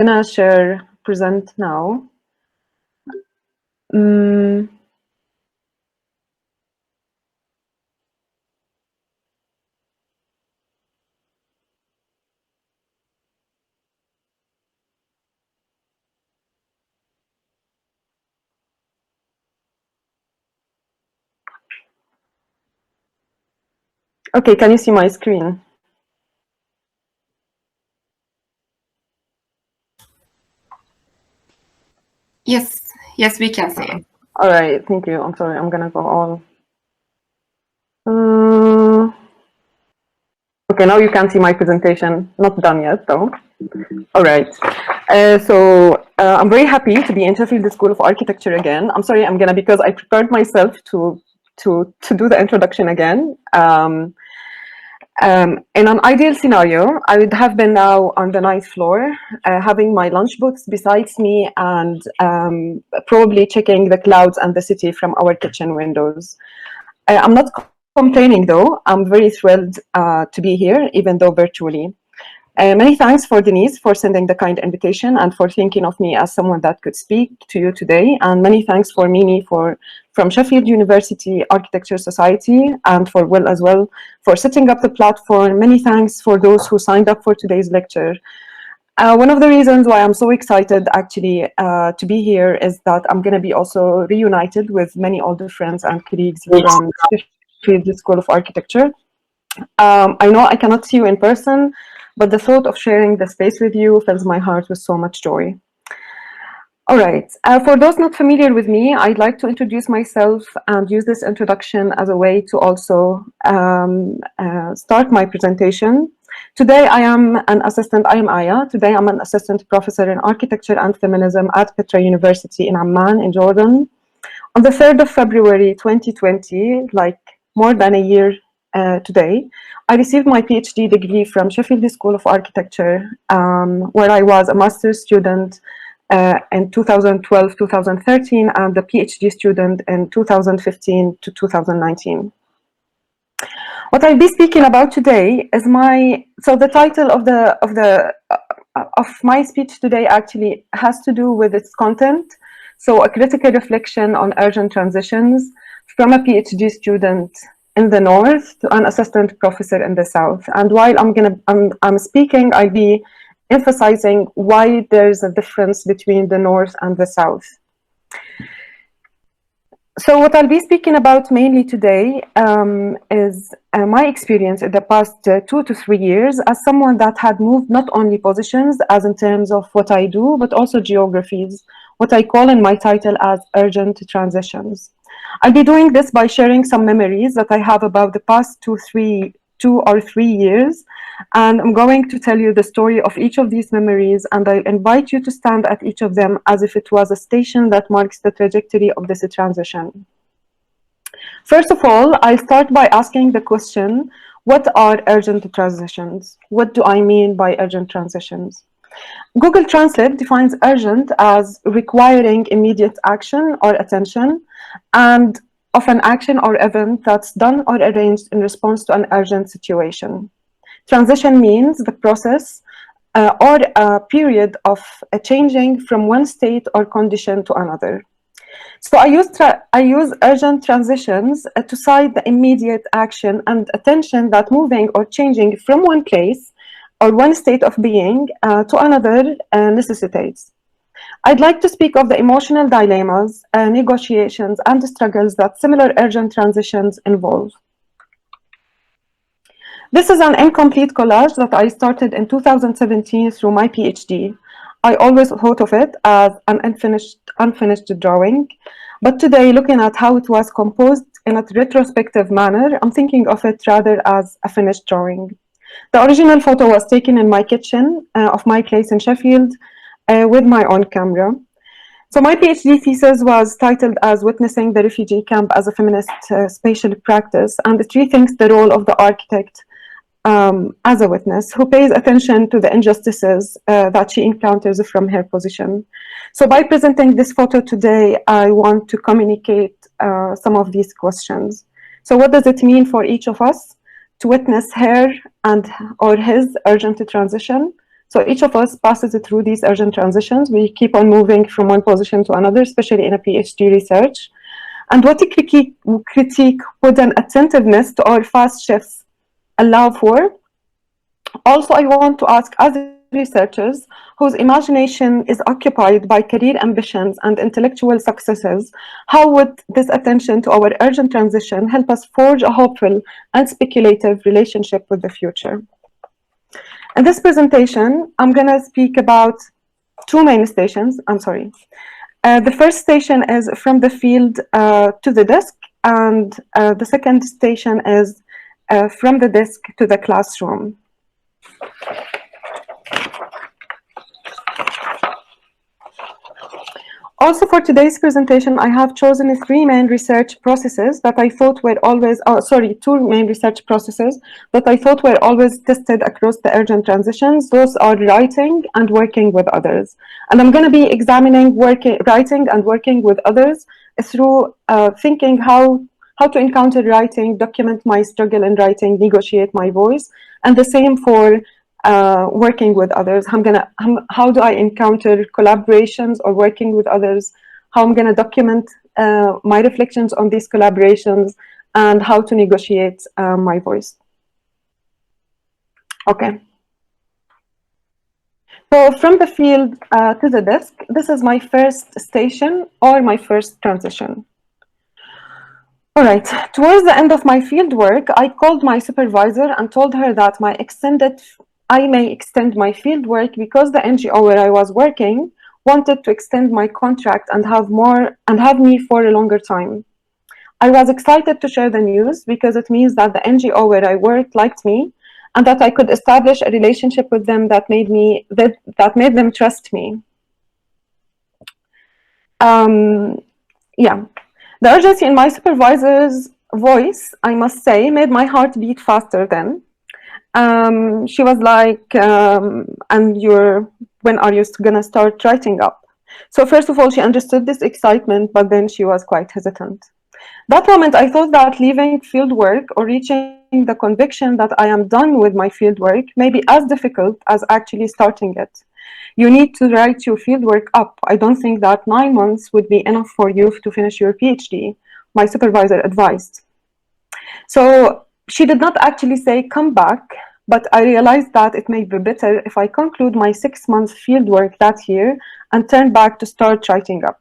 gonna share present now. Okay, can you see my screen? Yes, we can see it. All right, thank you. I'm sorry, I'm gonna go all. Okay, now you can see my presentation. Not done yet, though. All right. I'm very happy to be in Sheffield School of Architecture again. I'm sorry, because I prepared myself to do the introduction again. In an ideal scenario, I would have been now on the 9th floor, having my lunch books besides me and probably checking the clouds and the city from our kitchen windows. I'm not complaining though. I'm very thrilled to be here, even though virtually. Many thanks for Denise for sending the kind invitation and for thinking of me as someone that could speak to you today. And many thanks for Mimi from Sheffield University Architecture Society and for Will as well for setting up the platform. Many thanks for those who signed up for today's lecture. One of the reasons why I'm so excited actually to be here is that I'm going to be also reunited with many older friends and colleagues from Sheffield School of Architecture. I know I cannot see you in person, but the thought of sharing the space with you fills my heart with so much joy. All right, for those not familiar with me, I'd like to introduce myself and use this introduction as a way to also start my presentation. Today I am Aya. Today I'm an assistant professor in architecture and feminism at Petra University in Amman in Jordan. On the 3rd of February 2020, like more than a year today, I received my PhD degree from Sheffield School of Architecture, where I was a master's student in 2012-2013 and a PhD student in 2015 to 2019. What I'll be speaking about today is the title of my speech today actually has to do with its content. So a critical reflection on urgent transitions from a PhD student in the north to an assistant professor in the south. And while I'm speaking, I'll be emphasizing why there's a difference between the north and the south. So what I'll be speaking about mainly today is my experience in the past 2 to 3 years as someone that had moved not only positions as in terms of what I do, but also geographies, what I call in my title as urgent transitions. I'll be doing this by sharing some memories that I have about the past 2 or 3 years. And I'm going to tell you the story of each of these memories, and I invite you to stand at each of them as if it was a station that marks the trajectory of this transition. First of all, I'll start by asking the question, what are urgent transitions? What do I mean by urgent transitions? Google Translate defines urgent as requiring immediate action or attention, and of an action or event that's done or arranged in response to an urgent situation. Transition means the process or a period of changing from one state or condition to another. So I use urgent transitions to cite the immediate action and attention that moving or changing from one place or one state of being to another necessitates. I'd like to speak of the emotional dilemmas, negotiations, and struggles that similar urgent transitions involve. This is an incomplete collage that I started in 2017 through my PhD. I always thought of it as an unfinished drawing, but today, looking at how it was composed in a retrospective manner, I'm thinking of it rather as a finished drawing. The original photo was taken in my kitchen of my place in Sheffield with my own camera. So my PhD thesis was titled as Witnessing the Refugee Camp as a Feminist Spatial Practice, and it rethinks the role of the architect as a witness who pays attention to the injustices that she encounters from her position. So by presenting this photo today, I want to communicate some of these questions. So what does it mean for each of us to witness her and or his urgent transition? So each of us passes through these urgent transitions. We keep on moving from one position to another, especially in a PhD research. And what a critique with an attentiveness to our fast shifts allow for. Also, I want to ask other researchers whose imagination is occupied by career ambitions and intellectual successes, how would this attention to our urgent transition help us forge a hopeful and speculative relationship with the future? In this presentation, I'm going to speak about two main stations. The first station is from the field to the desk, and the second station is from the desk to the classroom. Also, for today's presentation, I have chosen three main research processes that I thought were always, two main research processes that I thought were always tested across the urgent transitions. Those are writing and working with others. And I'm going to be examining writing and working with others through thinking how to encounter writing, document my struggle in writing, negotiate my voice, and the same for working with others. How do I encounter collaborations or working with others? How I'm going to document my reflections on these collaborations, and how to negotiate my voice. Okay. So from the field to the desk, this is my first station or my first transition. All right, towards the end of my field work, I called my supervisor and told her that I may extend my field work because the NGO where I was working wanted to extend my contract and have me for a longer time. I was excited to share the news because it means that the NGO where I worked liked me and that I could establish a relationship with them that made them trust me. The urgency in my supervisor's voice, I must say, made my heart beat faster then. She was like, when are you gonna start writing up? So first of all, she understood this excitement, but then she was quite hesitant. That moment, I thought that leaving field work or reaching the conviction that I am done with my field work may be as difficult as actually starting it. You need to write your fieldwork up. I don't think that 9 months would be enough for you to finish your PhD, my supervisor advised. So she did not actually say, come back, but I realized that it may be better if I conclude my 6-month fieldwork that year and turn back to start writing up.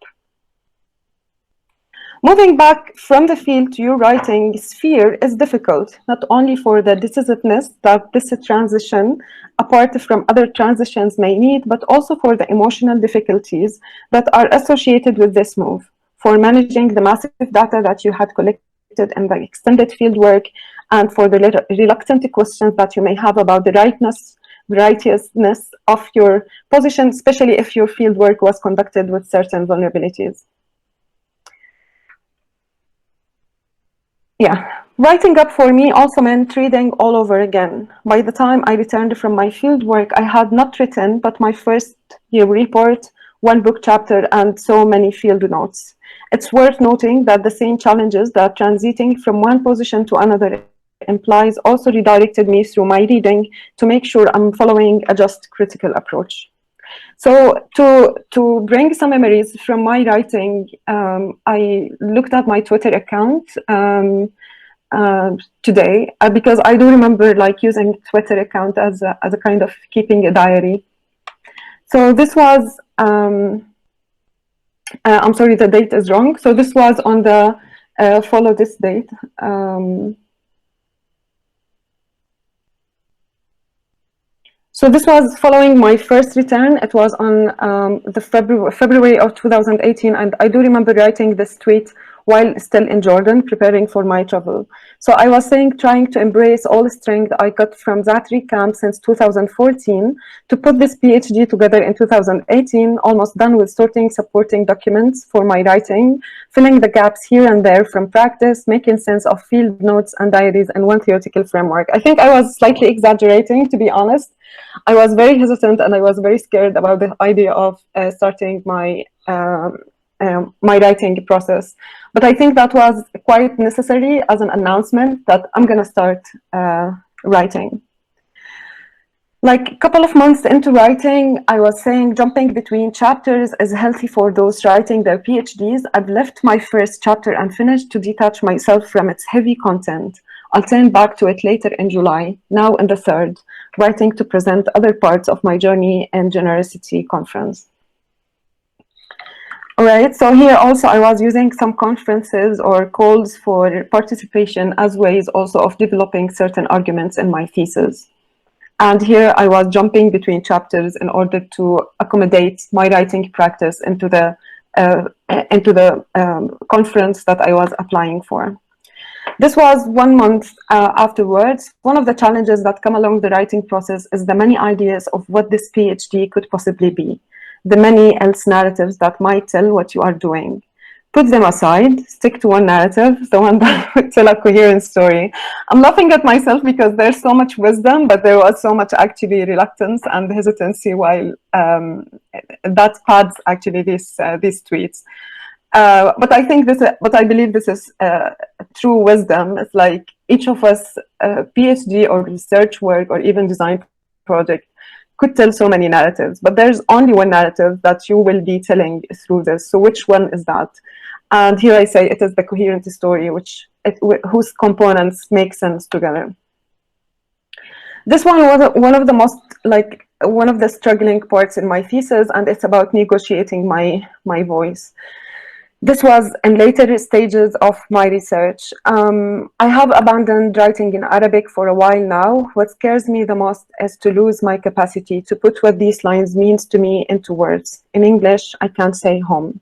Moving back from the field to your writing sphere is difficult, not only for the decisiveness that this transition, apart from other transitions, may need, but also for the emotional difficulties that are associated with this move, for managing the massive data that you had collected in the extended fieldwork, and for the reluctant questions that you may have about the righteousness of your position, especially if your fieldwork was conducted with certain vulnerabilities. Writing up for me also meant reading all over again. By the time I returned from my fieldwork, I had not written but my first year report, 1 book chapter, and so many field notes. It's worth noting that the same challenges that transiting from one position to another implies also redirected me through my reading to make sure I'm following a just critical approach. So to bring some memories from my writing, I looked at my Twitter account today because I do remember using Twitter account as a kind of keeping a diary. So this was, I'm sorry, the date is wrong. So this was on the follow this date. So this was following my first return. It was on the February of 2018, and I do remember writing this tweet while still in Jordan, preparing for my travel. So I was trying to embrace all the strength I got from that camp since 2014 to put this PhD together in 2018, almost done with sorting supporting documents for my writing, filling the gaps here and there from practice, making sense of field notes and diaries in one theoretical framework. I think I was slightly exaggerating, to be honest. I was very hesitant and I was very scared about the idea of starting my my writing process. But I think that was quite necessary as an announcement that I'm going to start writing. Like a couple of months into writing, I was saying jumping between chapters is healthy for those writing their PhDs. I've left my first chapter unfinished to detach myself from its heavy content. I'll turn back to it later in July, now in the third, writing to present other parts of my journey in Generosity Conference. All right, so here also I was using some conferences or calls for participation as ways also of developing certain arguments in my thesis. And here I was jumping between chapters in order to accommodate my writing practice into the conference that I was applying for. This was 1 month afterwards. One of the challenges that come along the writing process is the many ideas of what this PhD could possibly be, the many else narratives that might tell what you are doing. Put them aside, stick to one narrative, the one that would tell a coherent story. I'm laughing at myself because there's so much wisdom, but there was so much actually reluctance and hesitancy while that pads actually these tweets. But I think but I believe this is true wisdom. It's like each of us, PhD or research work or even design project could tell so many narratives, but there's only one narrative that you will be telling through this. So which one is that? And here I say it is the coherent story, whose components make sense together. This one was one of the most, like, one of the struggling parts in my thesis, and it's about negotiating my voice. This was in later stages of my research. I have abandoned writing in Arabic for a while now. What scares me the most is to lose my capacity to put what these lines means to me into words. In English, I can't say home.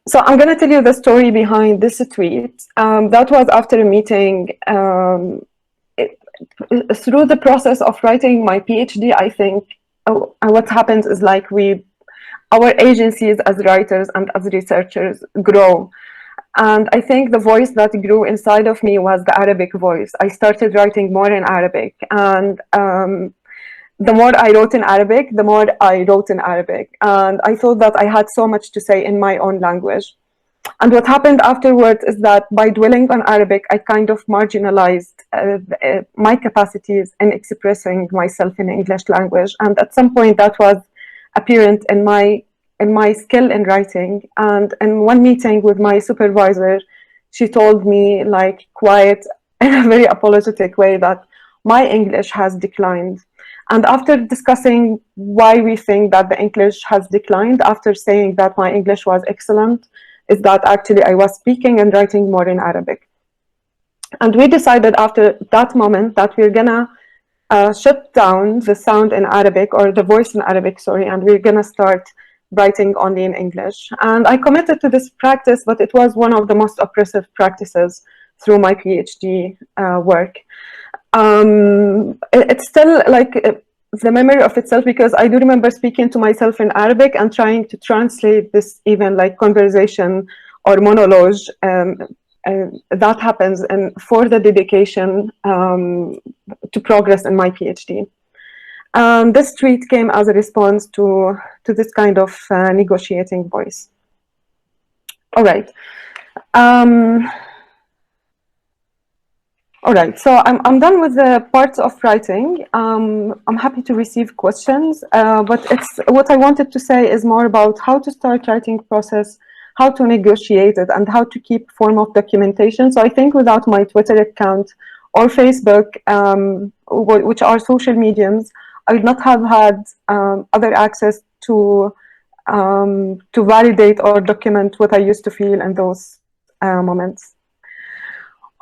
So I'm going to tell you the story behind this tweet. That was after a meeting. Through the process of writing my PhD, I think what happens is like our agencies as writers and as researchers grow. And I think the voice that grew inside of me was the Arabic voice. I started writing more in Arabic. And the more I wrote in Arabic, the more I wrote in Arabic. And I thought that I had so much to say in my own language. And what happened afterwards is that by dwelling on Arabic, I kind of marginalized my capacities in expressing myself in English language. And at some point that was apparent in my skill in writing. And in one meeting with my supervisor, she told me, like, quiet in a very apologetic way, that my English has declined. And after discussing why we think that the English has declined, after saying that my English was excellent, is that actually I was speaking and writing more in Arabic. And we decided after that moment that we're gonna shut down the sound in Arabic, or the voice in Arabic, sorry, and we're gonna start writing only in English. And I committed to this practice, but it was one of the most oppressive practices through my PhD work. It's still like the memory of itself, because I do remember speaking to myself in Arabic and trying to translate this even like conversation or monologue that happens and for the dedication to progress in my PhD. This tweet came as a response to this kind of negotiating voice. All right. All right, so I'm done with the parts of writing. I'm happy to receive questions, but what I wanted to say is more about how to start writing process, how to negotiate it, and how to keep form of documentation. So I think without my Twitter account or Facebook, which are social mediums, I would not have had other access to validate or document what I used to feel in those moments.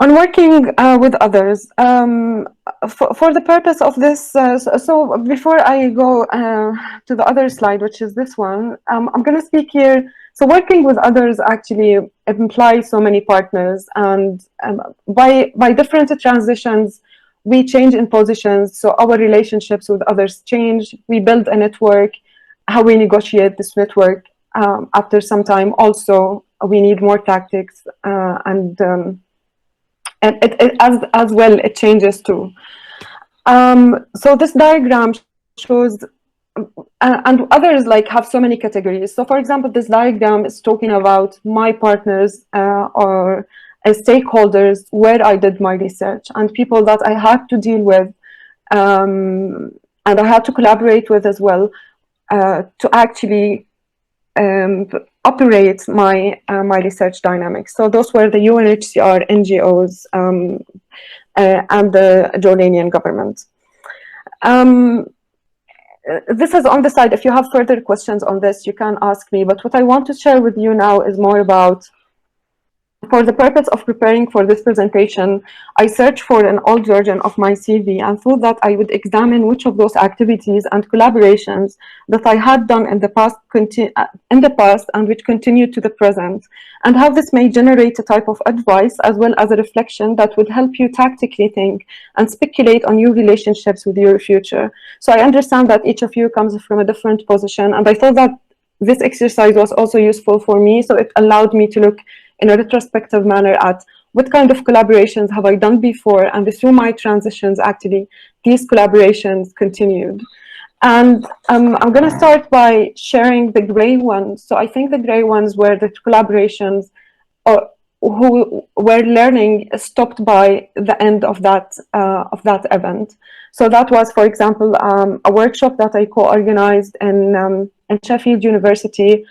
On working with others, for the purpose of this, so before I go to the other slide, which is this one, I'm going to speak here. So working with others actually implies so many partners, and by different transitions, we change in positions. So our relationships with others change. We build a network. How we negotiate this network after some time. Also, we need more tactics and it as well, it changes too. So this diagram shows, and others like have so many categories. So for example, this diagram is talking about my partners or stakeholders where I did my research, and people that I had to deal with and I had to collaborate with as well to actually operate my my research dynamics. So those were the UNHCR, NGOs, and the Jordanian government. This is on the side. If you have further questions on this, you can ask me. But what I want to share with you now is more about, for the purpose of preparing for this presentation, I searched for an old version of my CV and thought that I would examine which of those activities and collaborations that I had done in the past and which continue to the present, and how this may generate a type of advice as well as a reflection that would help you tactically think and speculate on your relationships with your future. So I understand that each of you comes from a different position, and I thought that this exercise was also useful for me, so it allowed me to look in a retrospective manner at what kind of collaborations have I done before, and through my transitions, actually, these collaborations continued. And I'm going to start by sharing the gray ones. So I think the gray ones were the collaborations who were learning stopped by the end of that event. So that was, for example, a workshop that I co-organized in Sheffield University.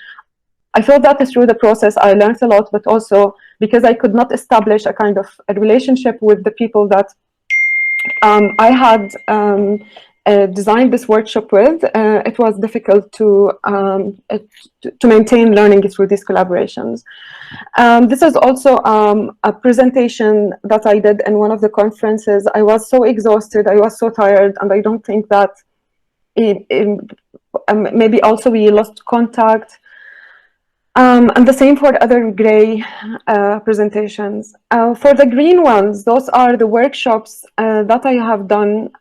I felt that through the process, I learned a lot, but also because I could not establish a kind of a relationship with the people that I had designed this workshop with, it was difficult to maintain learning through these collaborations. This is also a presentation that I did in one of the conferences. I was so exhausted, I was so tired, and I don't think that maybe also we lost contact. And the same for other gray presentations. For the green ones, those are the workshops that I have done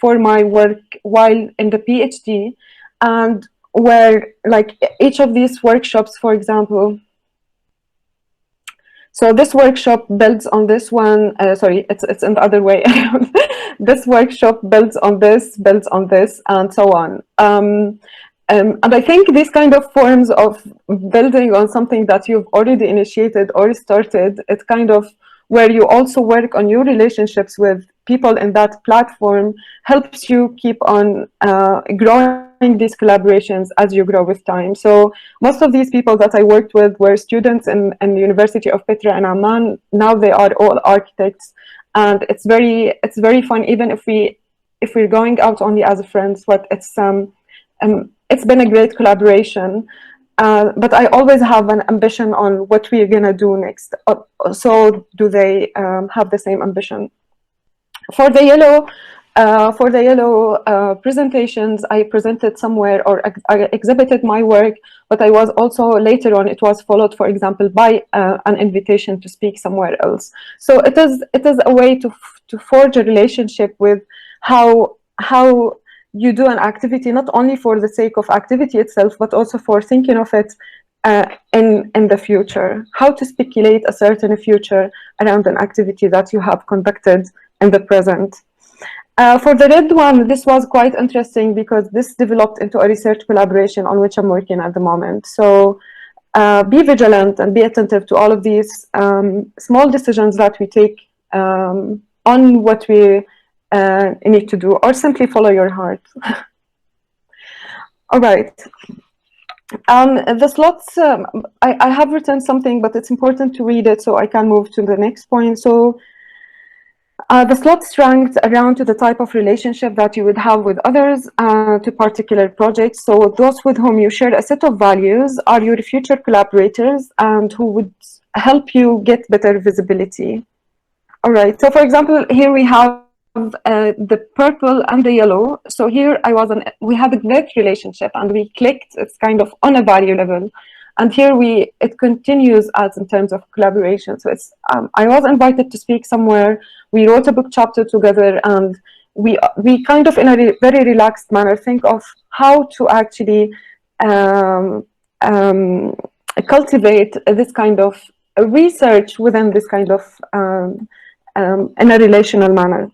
for my work while in the PhD, and where, like, each of these workshops, for example, so this workshop builds on this one, sorry, it's in the other way. This workshop builds on this, and so on. And I think these kind of forms of building on something that you've already initiated or started, it's kind of where you also work on your relationships with people in that platform, helps you keep on growing these collaborations as you grow with time. So most of these people that I worked with were students in the University of Petra and Amman. Now they are all architects, and it's very fun, even if we're going out only as friends. But it's been a great collaboration, but I always have an ambition on what we're gonna do next. So do they have the same ambition? For the yellow presentations, I presented somewhere or I exhibited my work, but I was also later on, it was followed, for example, by an invitation to speak somewhere else. So it is a way to forge a relationship with how you do an activity, not only for the sake of activity itself, but also for thinking of it in the future, how to speculate a certain future around an activity that you have conducted in the present. For the red one, this was quite interesting because this developed into a research collaboration on which I'm working at the moment. So be vigilant and be attentive to all of these small decisions that we take on what we need to do, or simply follow your heart. All right. The slots, I have written something, but it's important to read it so I can move to the next point. So the slots ranked around to the type of relationship that you would have with others to particular projects. So those with whom you share a set of values are your future collaborators and who would help you get better visibility. All right. So for example, here we have the purple and the yellow. So here we had a great relationship and we clicked. It's kind of on a value level, and here it continues as in terms of collaboration. So it's I was invited to speak somewhere. We wrote a book chapter together, and we kind of in a very relaxed manner think of how to actually cultivate this kind of research within this kind of in a relational manner.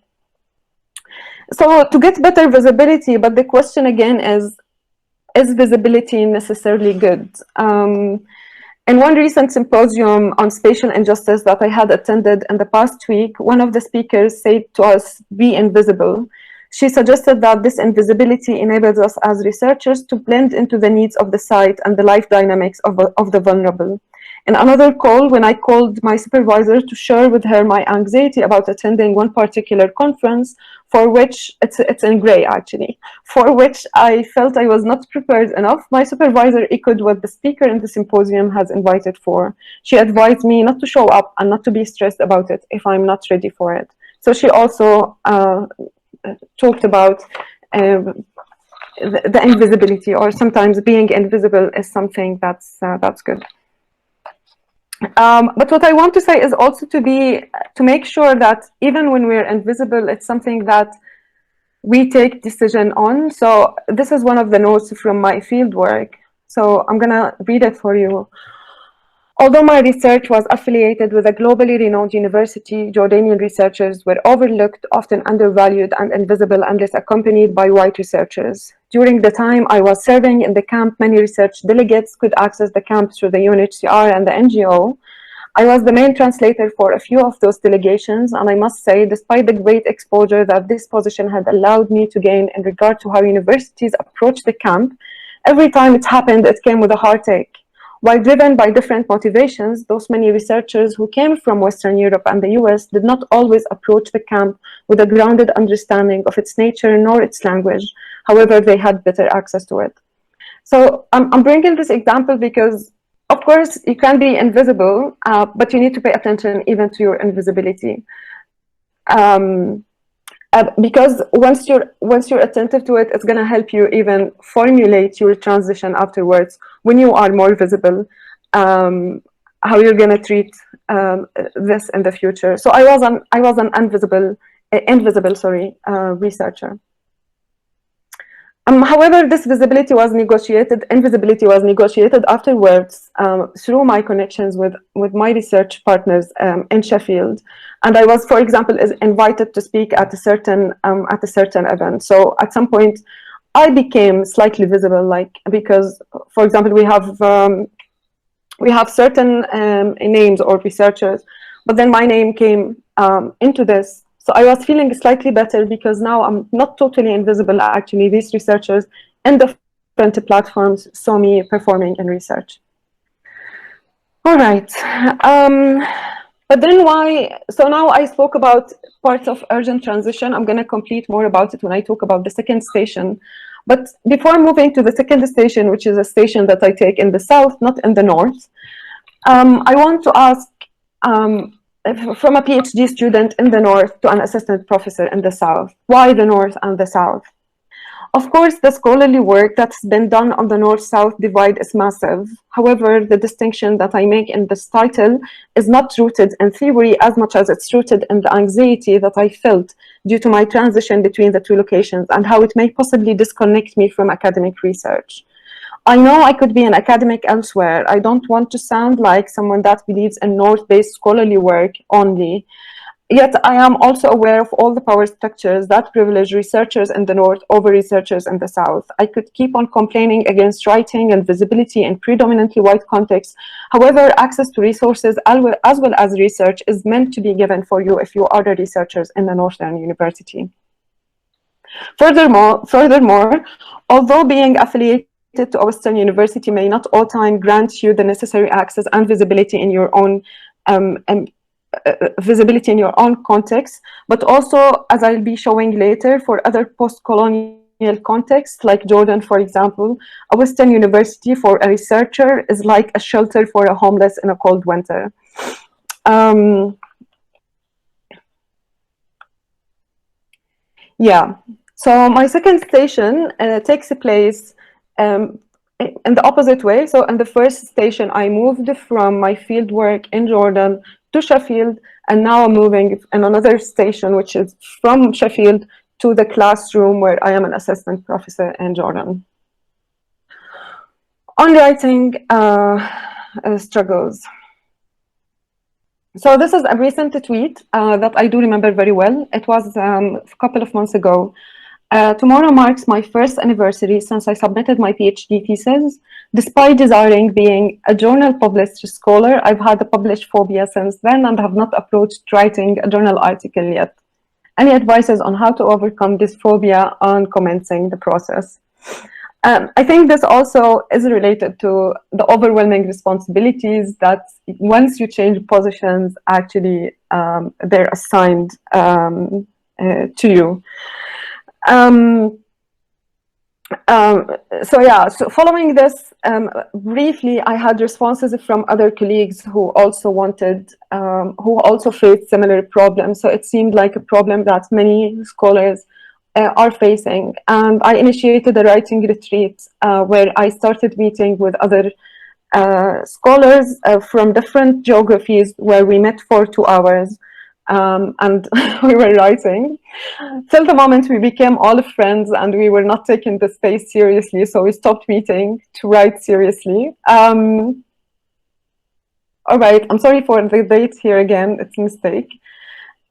So to get better visibility, but the question again is visibility necessarily good? In one recent symposium on spatial injustice that I had attended in the past week, one of the speakers said to us, be invisible. She suggested that this invisibility enables us as researchers to blend into the needs of the site and the life dynamics of the vulnerable. In another call, when I called my supervisor to share with her my anxiety about attending one particular conference, for which, it's in gray actually, for which I felt I was not prepared enough, my supervisor echoed what the speaker in the symposium has invited for. She advised me not to show up and not to be stressed about it if I'm not ready for it. So she also talked about the invisibility, or sometimes being invisible is something that's good. But what I want to say is also to make sure that even when we're invisible, it's something that we take decision on. So this is one of the notes from my field work. So I'm gonna read it for you. Although my research was affiliated with a globally renowned university, Jordanian researchers were overlooked, often undervalued, and invisible unless accompanied by white researchers. During the time I was serving in the camp, many research delegates could access the camp through the UNHCR and the NGO. I was the main translator for a few of those delegations, and I must say, despite the great exposure that this position had allowed me to gain in regard to how universities approach the camp, every time it happened, it came with a heartache. While driven by different motivations, those many researchers who came from Western Europe and the US did not always approach the camp with a grounded understanding of its nature nor its language. However, they had better access to it. So I'm bringing this example because, of course, you can be invisible, but you need to pay attention even to your invisibility. Because once you're attentive to it, it's going to help you even formulate your transition afterwards when you are more visible, how you're going to treat this in the future. So I was an invisible researcher. However, this invisibility was negotiated afterwards through my connections with my research partners in Sheffield, and I was, for example, invited to speak at a certain event. So at some point, I became slightly visible, because, for example, we have certain names or researchers, but then my name came into this. So I was feeling slightly better because now I'm not totally invisible. Actually, these researchers in different platforms saw me performing in research. All right. But then why? So now I spoke about parts of urgent transition. I'm going to complete more about it when I talk about the second station. But before moving to the second station, which is a station that I take in the south, not in the north, I want to ask, from a PhD student in the north to an assistant professor in the south, why the north and the south? Of course, the scholarly work that's been done on the north-south divide is massive. However, the distinction that I make in this title is not rooted in theory as much as it's rooted in the anxiety that I felt due to my transition between the two locations and how it may possibly disconnect me from academic research. I know I could be an academic elsewhere. I don't want to sound like someone that believes in north-based scholarly work only. Yet I am also aware of all the power structures that privilege researchers in the north over researchers in the south. I could keep on complaining against writing and visibility in predominantly white contexts. However, access to resources as well as research is meant to be given for you if you are the researchers in a northern university. Furthermore, although being affiliated to a Western university may not all time grant you the necessary access and visibility in your own context, but also, as I'll be showing later, for other post-colonial contexts, like Jordan, for example, a Western university for a researcher is like a shelter for a homeless in a cold winter. Yeah, so my second station takes place in the opposite way. So in the first station, I moved from my field work in Jordan to Sheffield, and now I'm moving in another station, which is from Sheffield to the classroom where I am an assistant professor in Jordan. On writing struggles. So this is a recent tweet that I do remember very well. It was a couple of months ago. Tomorrow marks my first anniversary since I submitted my PhD thesis. Despite desiring being a journal published scholar, I've had a published phobia since then and have not approached writing a journal article yet. Any advices on how to overcome this phobia on commencing the process? I think this also is related to the overwhelming responsibilities that once you change positions, actually they're assigned to you. So following this, briefly, I had responses from other colleagues who also who also faced similar problems. So it seemed like a problem that many scholars are facing. And I initiated a writing retreat where I started meeting with other scholars from different geographies, where we met for 2 hours. And we were writing till the moment we became all friends and we were not taking the space seriously, so we stopped meeting to write seriously. All right, I'm sorry for the date here again, it's a mistake.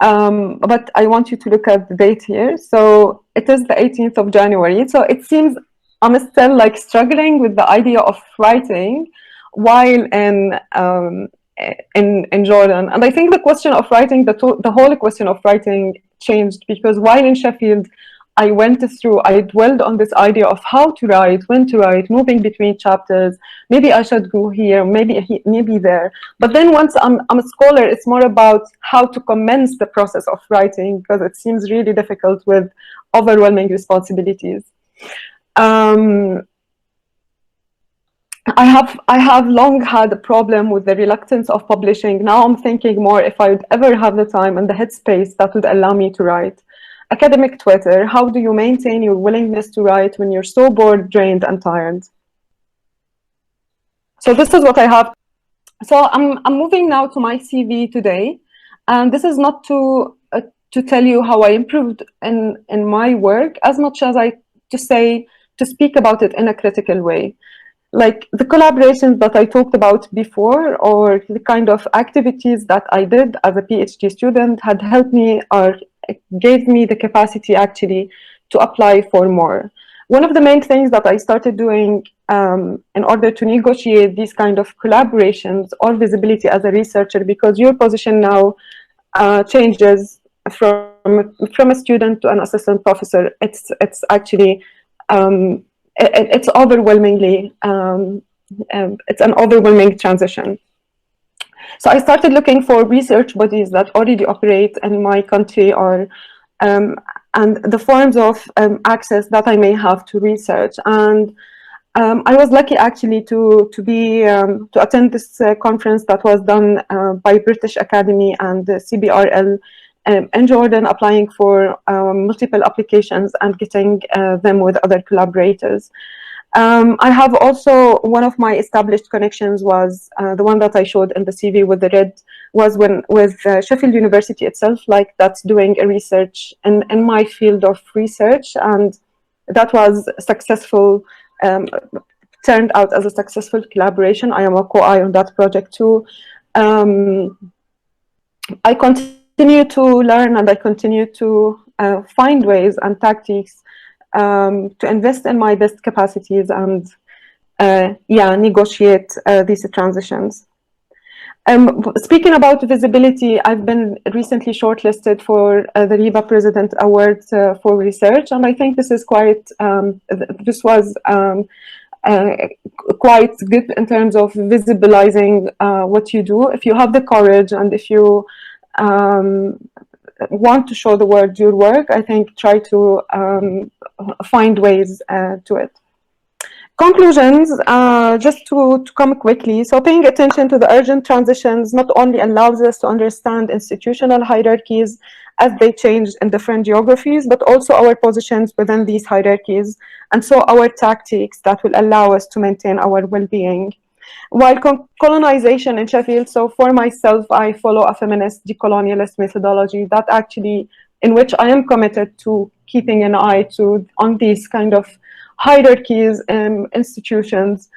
But I want you to look at the date here. So it is the 18th of January. So it seems I'm still like struggling with the idea of writing while in Jordan. And I think the question of writing, the whole question of writing changed, because while in Sheffield, I dwelled on this idea of how to write, when to write, moving between chapters. Maybe I should go here, maybe there. But then once I'm a scholar, it's more about how to commence the process of writing, because it seems really difficult with overwhelming responsibilities. I have long had a problem with the reluctance of publishing. Now I'm thinking more if I would ever have the time and the headspace that would allow me to write. Academic Twitter, how do you maintain your willingness to write when you're so bored, drained, and tired? So this is what I have. So I'm moving now to my CV today. And this is not to tell you how I improved in my work, as much as to speak about it in a critical way. Like the collaborations that I talked about before, or the kind of activities that I did as a PhD student, had helped me or gave me the capacity actually to apply for more. One of the main things that I started doing in order to negotiate these kind of collaborations or visibility as a researcher, because your position now changes from a student to an assistant professor. It's actually it's overwhelmingly it's an overwhelming transition. So I started looking for research bodies that already operate in my country, or and the forms of access that I may have to research. And I was lucky actually to attend this conference that was done by British Academy and the CBRL in Jordan, applying for multiple applications and getting them with other collaborators. I have also, one of my established connections was the one that I showed in the CV with the red, was with Sheffield University itself, like that's doing a research in my field of research, and that was successful, turned out as a successful collaboration. I am a co-I on that project too. I continue to learn, and I continue to find ways and tactics to invest in my best capacities and negotiate these transitions. Speaking about visibility, I've been recently shortlisted for the RIVA President Award for research, and I think this is quite quite good in terms of visibilizing what you do. If you have the courage and if you want to show the world your work, I think try to find ways to it. Conclusions, just to come quickly. So paying attention to the urgent transitions not only allows us to understand institutional hierarchies as they change in different geographies, but also our positions within these hierarchies, and so our tactics that will allow us to maintain our well-being. While colonization in Sheffield, so for myself, I follow a feminist decolonialist methodology that actually, in which I am committed to keeping an eye on these kind of hierarchies and institutions.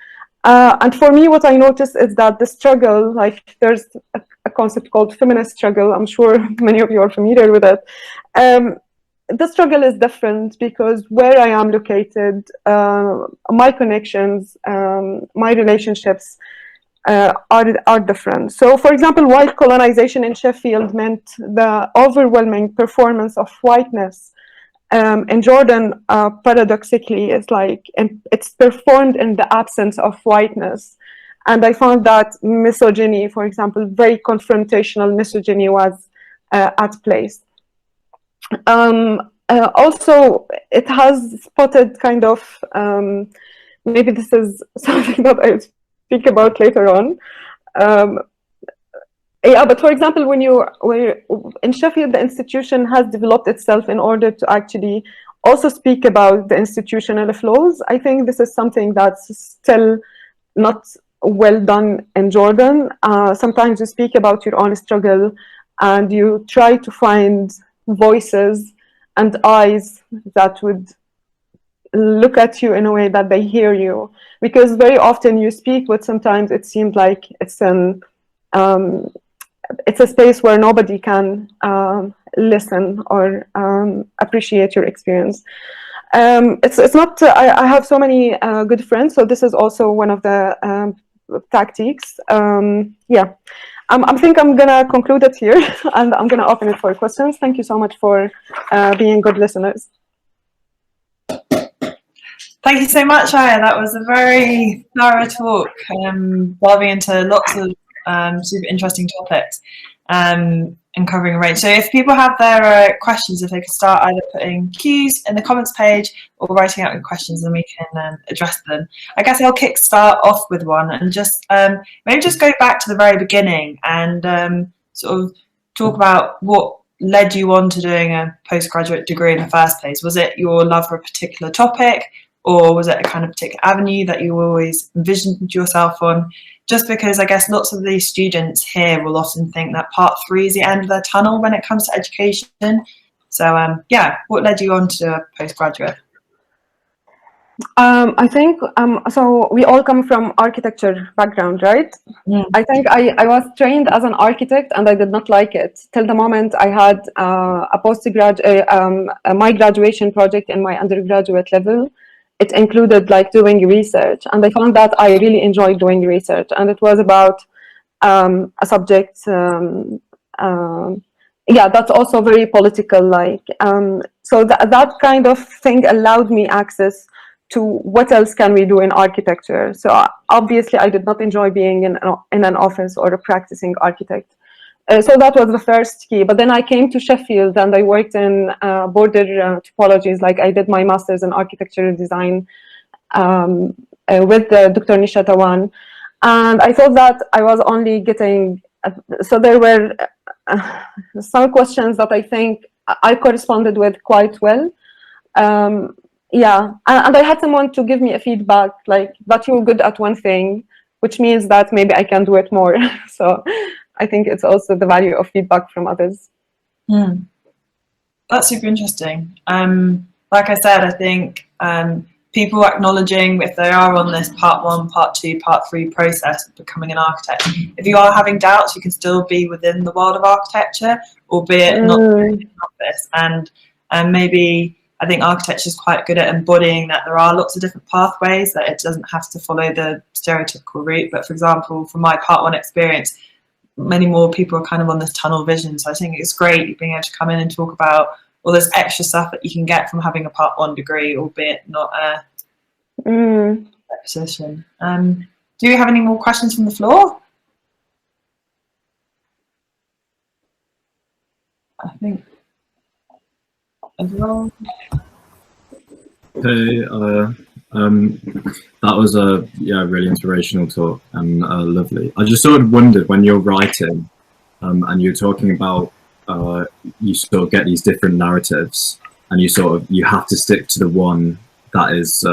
And for me, what I notice is that the struggle, like there's a concept called feminist struggle. I'm sure many of you are familiar with it. The struggle is different because where I am located, my connections, my relationships are different. So, for example, while colonization in Sheffield meant the overwhelming performance of whiteness, in Jordan, paradoxically, it's performed in the absence of whiteness. And I found that misogyny, for example, very confrontational misogyny was at place. Also, it has spotted kind of, maybe this is something that I'll speak about later on. Yeah, but for example, when in Sheffield, the institution has developed itself in order to actually also speak about the institutional flaws. I think this is something that's still not well done in Jordan. Sometimes you speak about your own struggle and you try to find voices and eyes that would look at you in a way that they hear you. Because very often you speak, but sometimes it seems like it's a space where nobody can listen or appreciate your experience. It's not. I have so many good friends, so this is also one of the tactics. Yeah, I think I'm gonna conclude it here, and I'm gonna open it for questions. Thank you so much for being good listeners. Thank you so much, Aya. That was a very thorough talk, delving into lots of super interesting topics and covering a range. So if people have their questions, if they could start either putting Q's in the comments page or writing out your questions, then we can address them. I guess I'll start off with one and just maybe just go back to the very beginning and sort of talk about what led you on to doing a postgraduate degree in the first place. Was it your love for a particular topic, or was it a kind of particular avenue that you always envisioned yourself on? Just because I guess lots of these students here will often think that part 3 is the end of their tunnel when it comes to education. So yeah, what led you on to a postgraduate? I think, so we all come from architecture background, right? Mm. I think I was trained as an architect and I did not like it till the moment I had my graduation project in my undergraduate level. It included like doing research, and I found that I really enjoyed doing research, and it was about a subject, yeah, that's also very political, like, so that kind of thing allowed me access to what else can we do in architecture. So obviously I did not enjoy being in an office or a practicing architect. So that was the first key. But then I came to Sheffield and I worked in border typologies. Like I did my master's in architectural design with Dr. Nisha Tawan. And I thought that I was only getting, so there were some questions that I think I corresponded with quite well. Yeah, and I had someone to give me a feedback, like that you're good at one thing, which means that maybe I can do it more. So I think it's also the value of feedback from others. Mm. That's super interesting. Like I said, I think people acknowledging if they are on this part 1, part 2, part 3 process of becoming an architect, if you are having doubts, you can still be within the world of architecture, albeit not in an office. And maybe I think architecture is quite good at embodying that there are lots of different pathways, that it doesn't have to follow the stereotypical route. But for example, from my part 1 experience, many more people are kind of on this tunnel vision. So I think it's great being able to come in and talk about all this extra stuff that you can get from having a part 1 degree, albeit not a position. Do you have any more questions from the floor? I think as well. Hey, that was a really inspirational talk and lovely. I just sort of wondered when you're writing and you're talking about you sort of get these different narratives and you have to stick to the one that is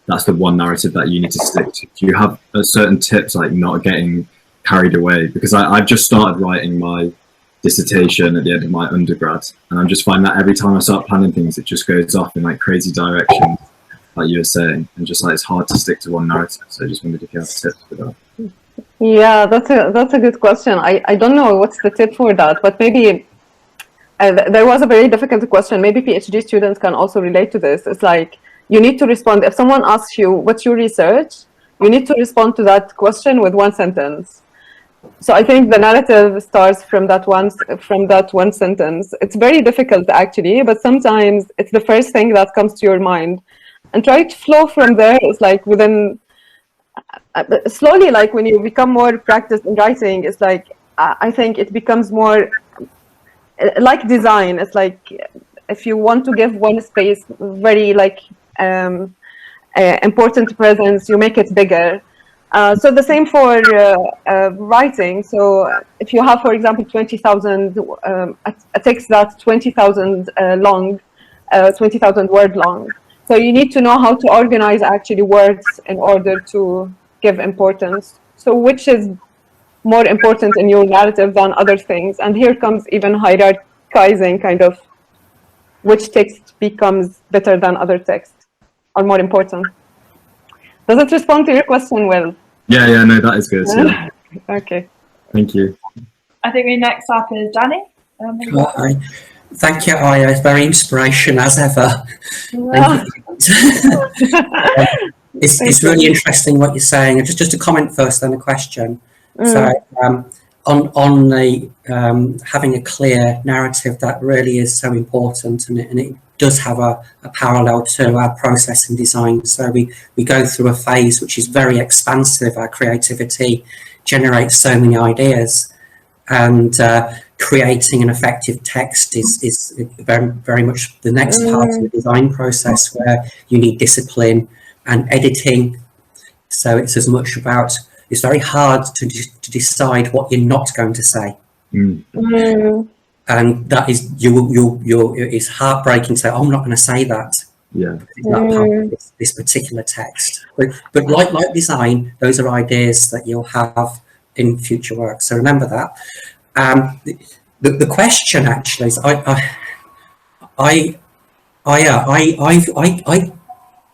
that's the one narrative that you need to stick to. Do you have certain tips like not getting carried away? Because I've just started writing my dissertation at the end of my undergrad, and I'm just finding that every time I start planning things, it just goes off in like crazy directions, like you were saying, and just like it's hard to stick to one narrative. So I just wondered if you have tips for that. Yeah, that's a good question. I don't know what's the tip for that, but maybe there was a very difficult question. Maybe PhD students can also relate to this. It's like you need to respond. If someone asks you what's your research, you need to respond to that question with one sentence. So I think the narrative starts from that one sentence. It's very difficult actually, but sometimes it's the first thing that comes to your mind, and try to flow from there. It's like within slowly, like when you become more practiced in writing, it's like I think it becomes more like design. It's like if you want to give one space very like important presence, you make it bigger. So the same for writing. So if you have, for example, 20,000 a text that's 20,000 long, 20,000 word long. So you need to know how to organize actually words in order to give importance. So which is more important in your narrative than other things? And here comes even hierarchizing, kind of which text becomes better than other text or more important. Does it respond to your question well? Yeah, no, that is good. Yeah. Okay. Thank you. I think we next up is Danny. Hi. Thank you, Aya. It's very inspirational as ever. Yeah. It's really interesting what you're saying. And just a comment first, then a question. So on the having a clear narrative, that really is so important, and it does have a parallel to our process and design. So we go through a phase which is very expansive. Our creativity generates so many ideas, and creating an effective text is very, very much the next part of the design process, where you need discipline and editing. So it's as much about, it's very hard to decide what you're not going to say. And that is, it's heartbreaking to say, oh, I'm not going to say that. Yeah. It's not part of this particular text. But like design, those are ideas that you'll have in future work. So remember that. The question actually is, I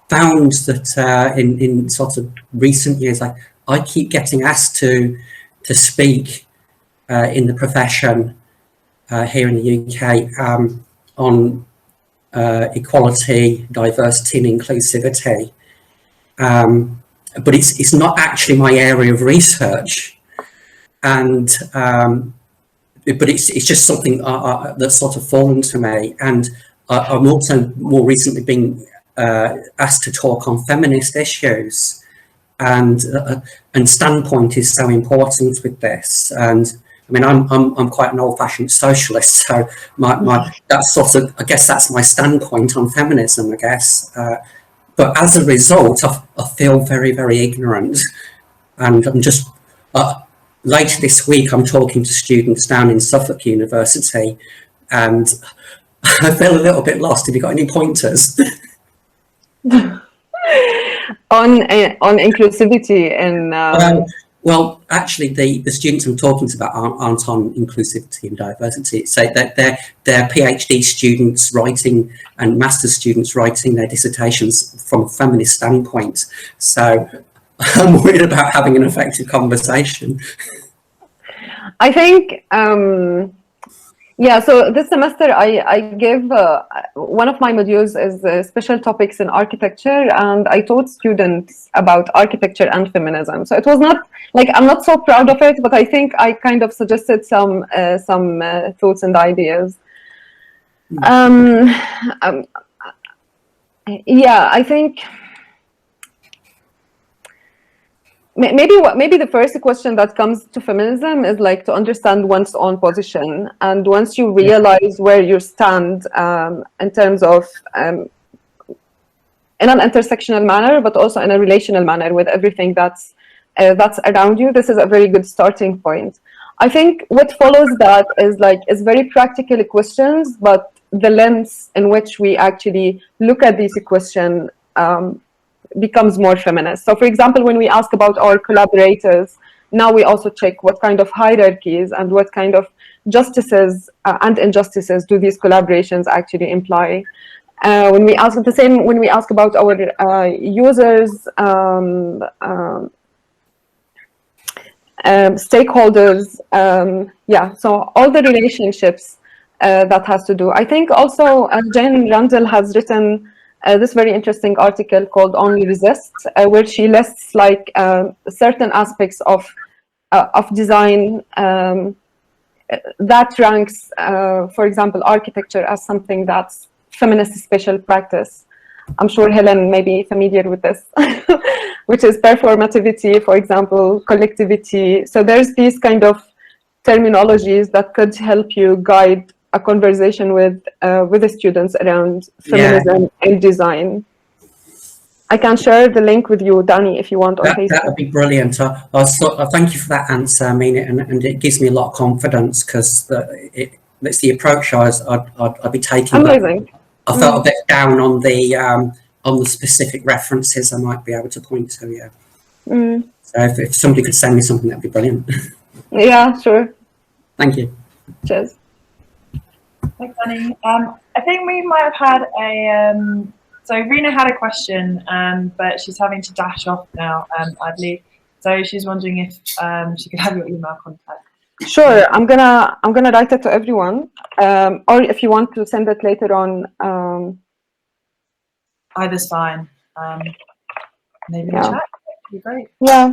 found that in sort of recent years, I keep getting asked to speak in the profession here in the UK on equality, diversity, and inclusivity, but it's not actually my area of research, and but it's just something that's sort of fallen to me. And I'm also more recently been asked to talk on feminist issues, and standpoint is so important with this. And I mean, I'm quite an old-fashioned socialist, so that's sort of, I guess that's my standpoint on feminism, I guess. But as a result, I feel very, very ignorant, and I'm just later this week I'm talking to students down in Suffolk University, and I feel a little bit lost. Have you got any pointers? on inclusivity and well, actually, the students I'm talking to about aren't on inclusivity and diversity. So that they're PhD students writing and master's students writing their dissertations from a feminist standpoint. So I'm worried about having an effective conversation. I think, yeah, so this semester I gave, one of my modules is special topics in architecture, and I taught students about architecture and feminism. So it was not, like, I'm not so proud of it, but I think I kind of suggested some thoughts and ideas. Yeah, I think maybe the first question that comes to feminism is like to understand one's own position, and once you realize where you stand in terms of in an intersectional manner, but also in a relational manner with everything that's around you, this is a very good starting point. I think what follows that is very practical questions, but the lens in which we actually look at these questions becomes more feminist. So for example, when we ask about our collaborators, now we also check what kind of hierarchies and what kind of justices and injustices do these collaborations actually imply. When we ask the same, when we ask about our users, stakeholders, yeah, so all the relationships that has to do. I think also Jane Randall has written this very interesting article called Only Resist, where she lists like certain aspects of design that ranks, for example, architecture as something that's feminist special practice. I'm sure Helen may be familiar with this, which is performativity, for example, collectivity. So there's these kind of terminologies that could help you guide a conversation with the students around feminism and design. I can share the link with you, Danny, if you want. That would be brilliant. Thank you for that answer. I mean, and it gives me a lot of confidence because it's the approach I'd be taking. Amazing. I felt a bit down on the specific references I might be able to point to. Yeah. So if somebody could send me something, that'd be brilliant. Yeah, sure. Thank you. Cheers. Thanks, Danny. I think we might have had a. So Rena had a question, but she's having to dash off now, I believe. So she's wondering if she could have your email contact. Sure, I'm gonna write it to everyone, or if you want to send it later on. Either's fine. Maybe in the chat. That'd be great. Yeah.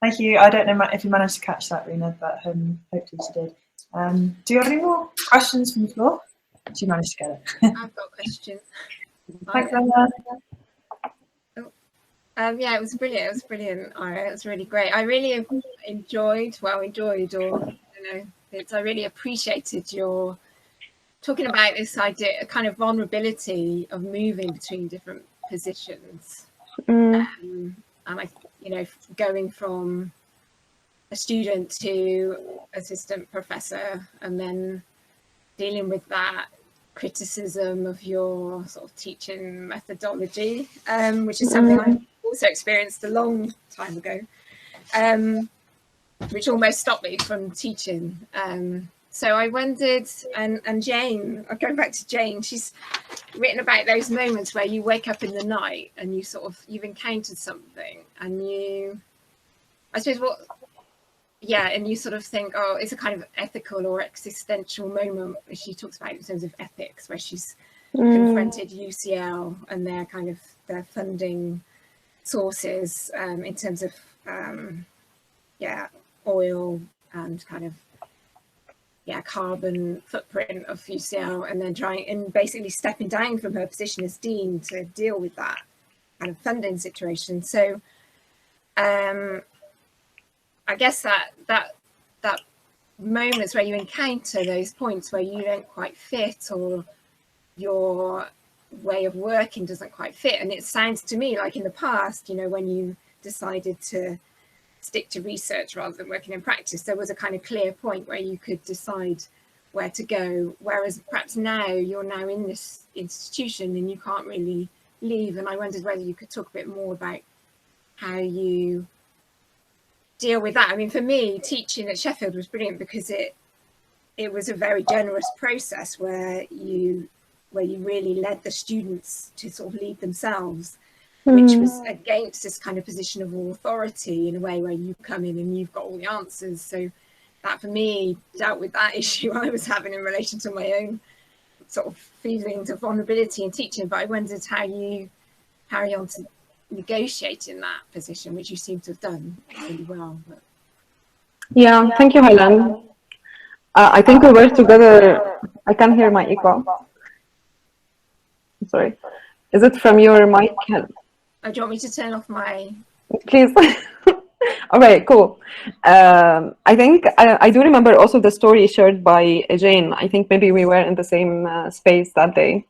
Thank you. I don't know if you managed to catch that, Rena, but hopefully she did. Do you have any more questions from the floor? She managed to get it. I've got questions. Thanks, Rena. Yeah, it was brilliant. It was brilliant. It was really great. I really enjoyed, I really appreciated your talking about this idea, a kind of vulnerability of moving between different positions. And going from a student to assistant professor, and then dealing with that criticism of your sort of teaching methodology, which is something I also experienced a long time ago, which almost stopped me from teaching. So I wondered, and Jane, going back to Jane, she's written about those moments where you wake up in the night and you've encountered something, and and you sort of think, oh, it's a kind of ethical or existential moment, as she talks about in terms of ethics, where she's confronted UCL and their funding sources in terms of oil and kind of carbon footprint of UCL, and then basically stepping down from her position as dean to deal with that kind of funding situation. So I guess that moments where you encounter those points where you don't quite fit, or your way of working doesn't quite fit. And it sounds to me like in the past, when you decided to stick to research rather than working in practice, there was a kind of clear point where you could decide where to go, whereas perhaps now you're now in this institution and you can't really leave. And I wondered whether you could talk a bit more about how you deal with that. I mean, for me, teaching at Sheffield was brilliant because it was a very generous process where you really led the students to sort of lead themselves, which was against this kind of position of authority in a way where you come in and you've got all the answers. So that for me dealt with that issue I was having in relation to my own sort of feelings of vulnerability in teaching. But I wondered how you carry on to negotiate in that position, which you seem to have done really well. Yeah, thank you, Helen. I think we were together. I can hear my echo. Sorry. Is it from your mic? Oh, do you want me to turn off my... Please. All right, cool. I think I do remember also the story shared by Jane. I think maybe we were in the same space that day.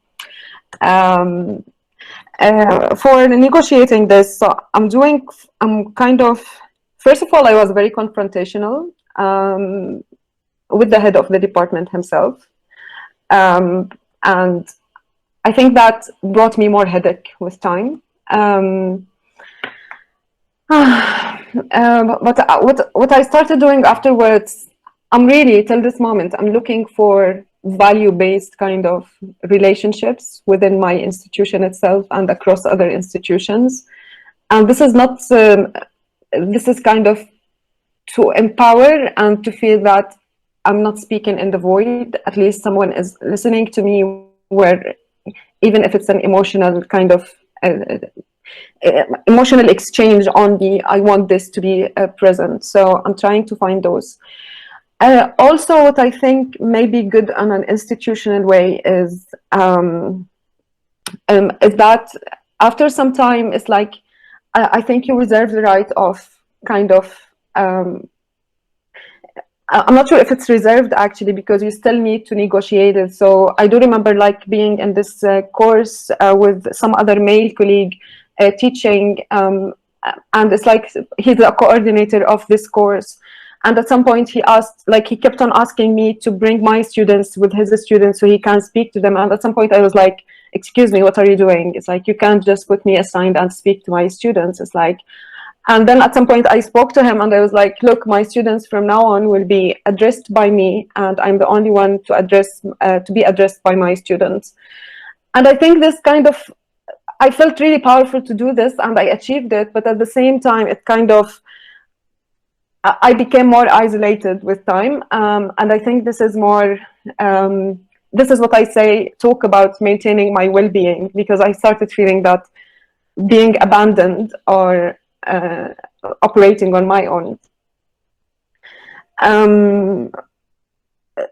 For negotiating this, so I'm kind of, first of all, I was very confrontational with the head of the department himself. And I think that brought me more headache with time. But what I started doing afterwards, I'm really, till this moment, I'm looking for value-based kind of relationships within my institution itself and across other institutions. And this is not, this is kind of to empower and to feel that I'm not speaking in the void. At least someone is listening to me, where even if it's an emotional kind of emotional exchange on the, I want this to be present. So I'm trying to find those. Also, what I think may be good on an institutional way is that after some time, it's like, I think you reserve the right of kind of, I'm not sure if it's reserved actually, because you still need to negotiate it. So I do remember like being in this course with some other male colleague teaching, and it's like he's a coordinator of this course. And at some point he asked, like he kept on asking me to bring my students with his students so he can speak to them. And at some point I was like, excuse me, what are you doing? It's like, you can't just put me aside and speak to my students. It's like, and then at some point I spoke to him and I was like, look, my students from now on will be addressed by me, and I'm the only one to address, to be addressed by my students. And I think this kind of, I felt really powerful to do this, and I achieved it. But at the same time, it kind of, I became more isolated with time. And I think this is more, this is what I say, talk about maintaining my well-being, because I started feeling that being abandoned or operating on my own.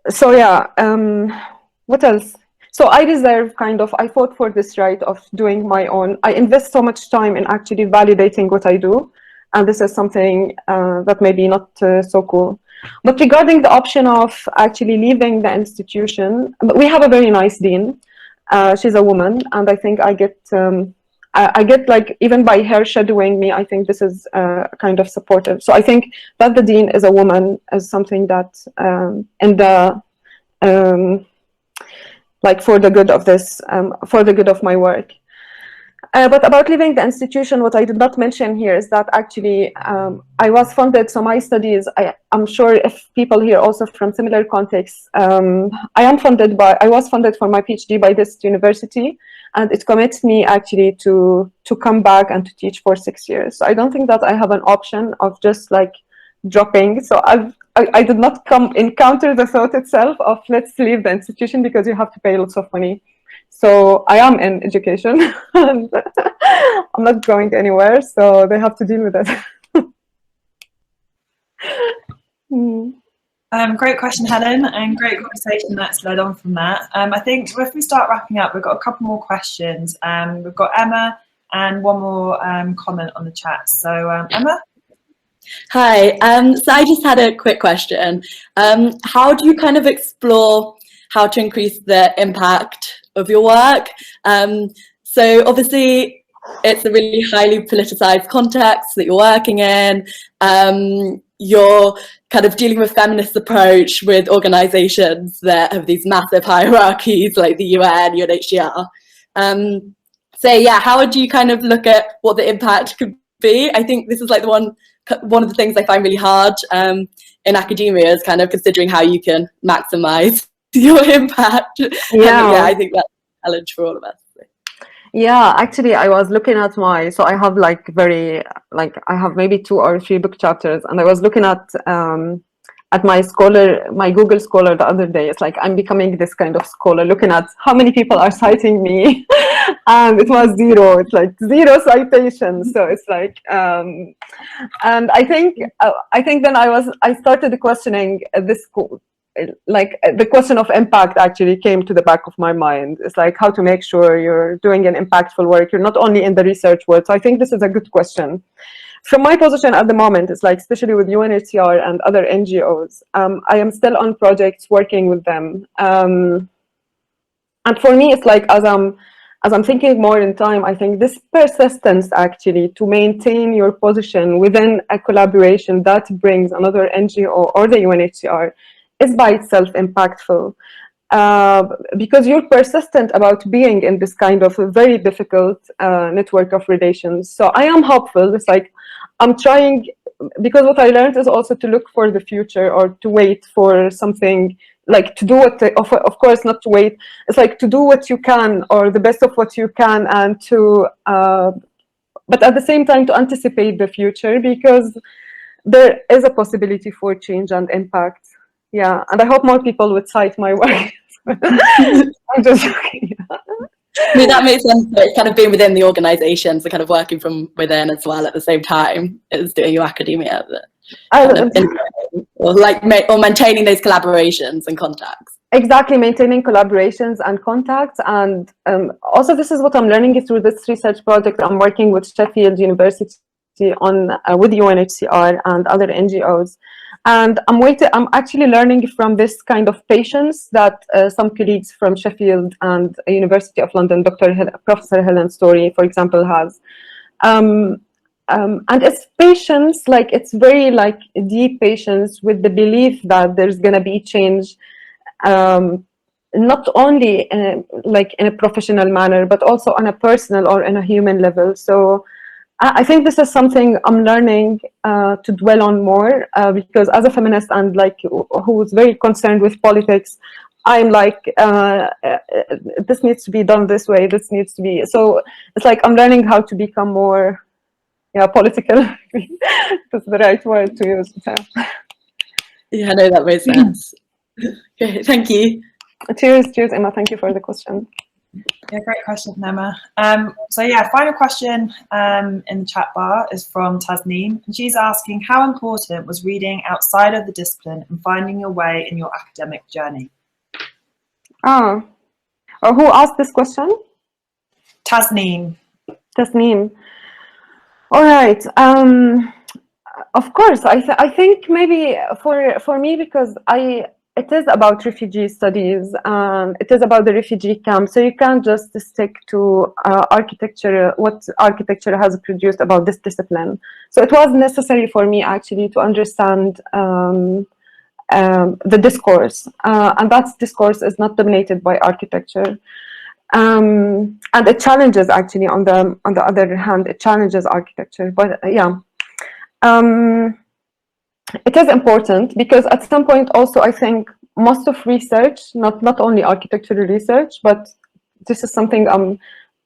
So yeah, what else? So I reserve kind of, I fought for this right of doing my own. I invest so much time in actually validating what I do. And this is something that may be not so cool. But regarding the option of actually leaving the institution, we have a very nice dean. She's a woman, and I think I get like, even by her shadowing me, I think this is kind of supportive. So I think that the dean is a woman is something that in the like for the good of this, for the good of my work. But about leaving the institution, what I did not mention here is that actually I was funded. So my studies, I'm sure if people here also from similar contexts, I was funded for my PhD by this university, and it commits me actually to come back and to teach for 6 years. So I don't think that I have an option of just like dropping. So I did not encounter the thought itself of let's leave the institution, because you have to pay lots of money. So I am in education and I'm not going anywhere, so they have to deal with it. Great question, Helen, and great conversation that's led on from that. I think if we start wrapping up, we've got a couple more questions. We've got Emma and one more comment on the chat. So Emma? Hi, so I just had a quick question. How do you kind of explore how to increase the impact of your work? So obviously it's a really highly politicized context that you're working in. You're kind of dealing with feminist approach with organizations that have these massive hierarchies like the UN, UNHCR. So yeah, how would you kind of look at what the impact could be? I think this is like one of the things I find really hard in academia, is kind of considering how you can maximize your impact. Yeah, I think that's a challenge for all of us. Yeah, actually, I was looking at so I have like I have maybe 2 or 3 book chapters, and I was looking at my Google Scholar the other day. It's like I'm becoming this kind of scholar, looking at how many people are citing me, and it was 0. It's like 0 citations. So it's like, and I think then I started questioning this school. Like the question of impact actually came to the back of my mind. It's like how to make sure you're doing an impactful work. You're not only in the research world. So I think this is a good question. From my position at the moment, it's like, especially with UNHCR and other NGOs, I am still on projects working with them. And for me, it's like, as I'm thinking more in time, I think this persistence actually to maintain your position within a collaboration that brings another NGO or the UNHCR is by itself impactful, because you're persistent about being in this kind of a very difficult network of relations. So I am hopeful. It's like I'm trying, because what I learned is also to look for the future, or to wait for something, like to do what, of course not to wait, it's like to do what you can, or the best of what you can, and to, but at the same time to anticipate the future, because there is a possibility for change and impact. Yeah, and I hope more people would cite my work. I'm just joking. I mean, that makes sense. It's kind of being within the organisations and kind of working from within as well at the same time as doing your academia. Or maintaining those collaborations and contacts. Exactly, maintaining collaborations and contacts. And also this is what I'm learning through this research project. I'm working with Sheffield University on with UNHCR and other NGOs. And I'm actually learning from this kind of patience that some colleagues from Sheffield and University of London, Professor Helen Story, for example, has. And it's patience, like it's very like deep patience with the belief that there's going to be change, not only like in a professional manner, but also on a personal or in a human level. So I think this is something I'm learning to dwell on more, because as a feminist and like who's very concerned with politics, I'm like, this needs to be done this way, this needs to be, so it's like I'm learning how to become more political. That's the right word to use. Yeah, no, that makes sense. Okay, thank you. Cheers, Emma. Thank you for the question. Yeah, great question, Emma. So yeah, final question in the chat bar is from Tasneem, and she's asking, how important was reading outside of the discipline and finding your way in your academic journey? Or who asked this question? Tasneem. All right. Of course, I think maybe for me, because it is about refugee studies, it is about the refugee camp, so you can't just stick to architecture, what architecture has produced about this discipline. So it was necessary for me actually to understand the discourse, and that discourse is not dominated by architecture. And it challenges actually, on the other hand, it challenges architecture. But yeah, it is important because at some point also I think most of research, not only architectural research, but this is something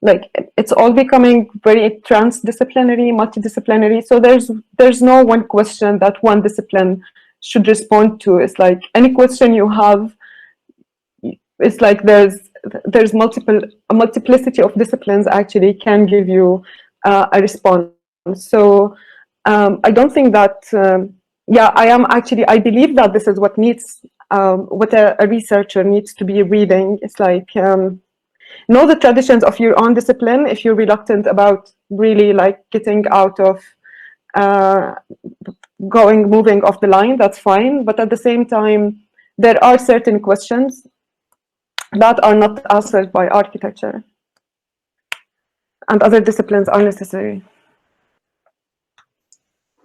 like it's all becoming very transdisciplinary, multidisciplinary. So there's no one question that one discipline should respond to. It's like any question you have, it's like there's a multiplicity of disciplines actually can give you a response. So I don't think that I believe that this is what needs what a researcher needs to be reading. It's like know the traditions of your own discipline. If you're reluctant about really like getting out of moving off the line, that's fine. But at the same time, there are certain questions that are not answered by architecture, and other disciplines are necessary.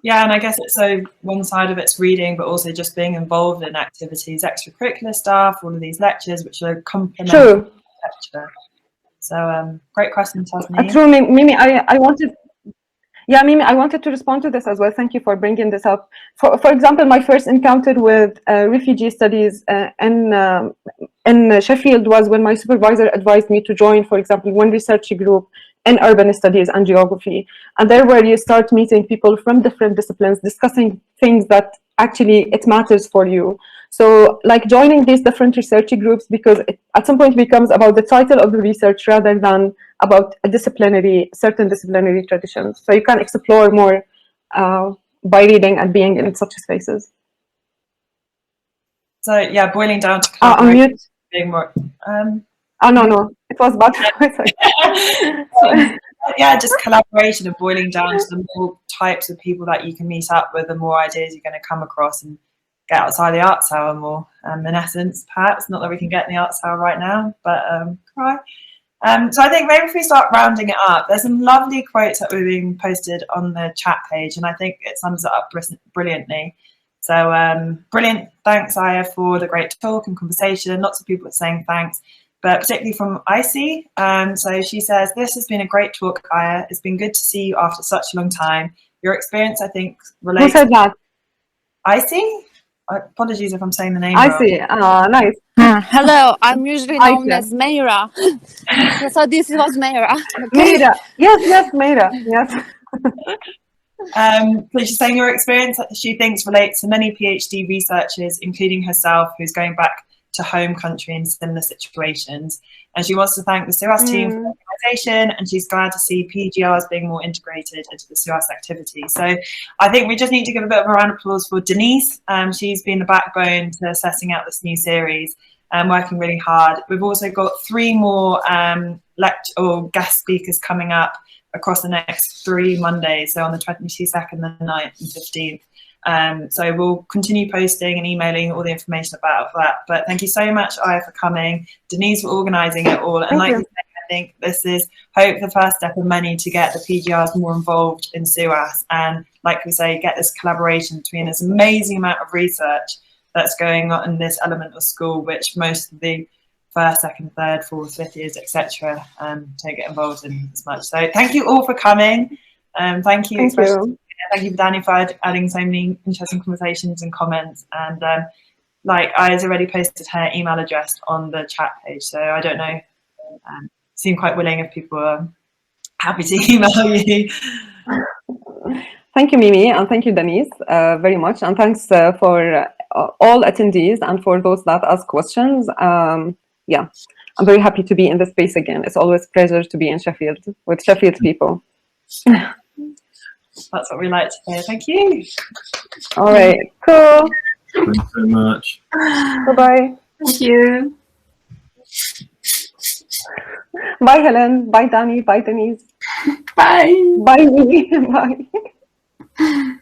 Yeah, and I guess it's so one side of it's reading, but also just being involved in activities, extracurricular stuff, all of these lectures, which are complementary to lecture. So great question, Tasneem. True, Mimi. Mimi, I wanted to respond to this as well. Thank you for bringing this up. For example, my first encounter with refugee studies in Sheffield was when my supervisor advised me to join, for example, one research group in urban studies and geography. And there where you start meeting people from different disciplines, discussing things that actually it matters for you. So like joining these different research groups, because it at some point becomes about the title of the research rather than about certain disciplinary traditions. So you can explore more by reading and being in such spaces. So yeah, boiling down to on mute. Being more. No, it was bad. Yeah, just collaboration and boiling down to the more types of people that you can meet up with, the more ideas you're going to come across and get outside the arts hour more. In essence, perhaps not that we can get in the arts hour right now, but so I think maybe if we start rounding it up, there's some lovely quotes that were being posted on the chat page, and I think it sums it up brilliantly. So brilliant, thanks Aya for the great talk and conversation. Lots of people are saying thanks, but particularly from Icy. So she says, this has been a great talk, Aya. It's been good to see you after such a long time. Your experience, I think, relates. Who said that? Icy? Apologies if I'm saying the name wrong. Icy, nice. Hello, I'm usually known as Meira. So this was Meira. Okay? Meira, yes, Meira, yes. So she's saying your experience, she thinks, relates to many PhD researchers, including herself, who's going back to home country in similar situations. And she wants to thank the SUAS team for the organisation, and she's glad to see PGRs being more integrated into the SUAS activity. So I think we just need to give a bit of a round of applause for Denise. She's been the backbone to setting out this new series and working really hard. We've also got 3 more lecture or guest speakers coming up across the next 3 Mondays, so on the 22nd, the 9th and 15th. So we'll continue posting and emailing all the information about that. But thank you so much, Aya, for coming, Denise for organising it all. And like you said, I think this is hope the first step of many to get the PGRs more involved in SUAS, and like we say, get this collaboration between this amazing amount of research that's going on in this element of school, which most of the first, second, third, fourth, fifth years, etc. Don't get involved in as much. So thank you all for coming. Thank you. Thank you, Danny, for adding so many interesting conversations and comments. And like Aya's already posted her email address on the chat page, so I don't know. Seem quite willing if people are happy to email you. Thank you, Mimi, and thank you, Denise, very much. And thanks for all attendees and for those that ask questions. Yeah, I'm very happy to be in this space again. It's always a pleasure to be in Sheffield with Sheffield people. That's what we like to hear. Thank you. All right, cool. Thanks so much. Bye-bye. Thank you. Bye, Helen. Bye, Danny. Bye, Denise. Bye. Bye, Mimi. Bye.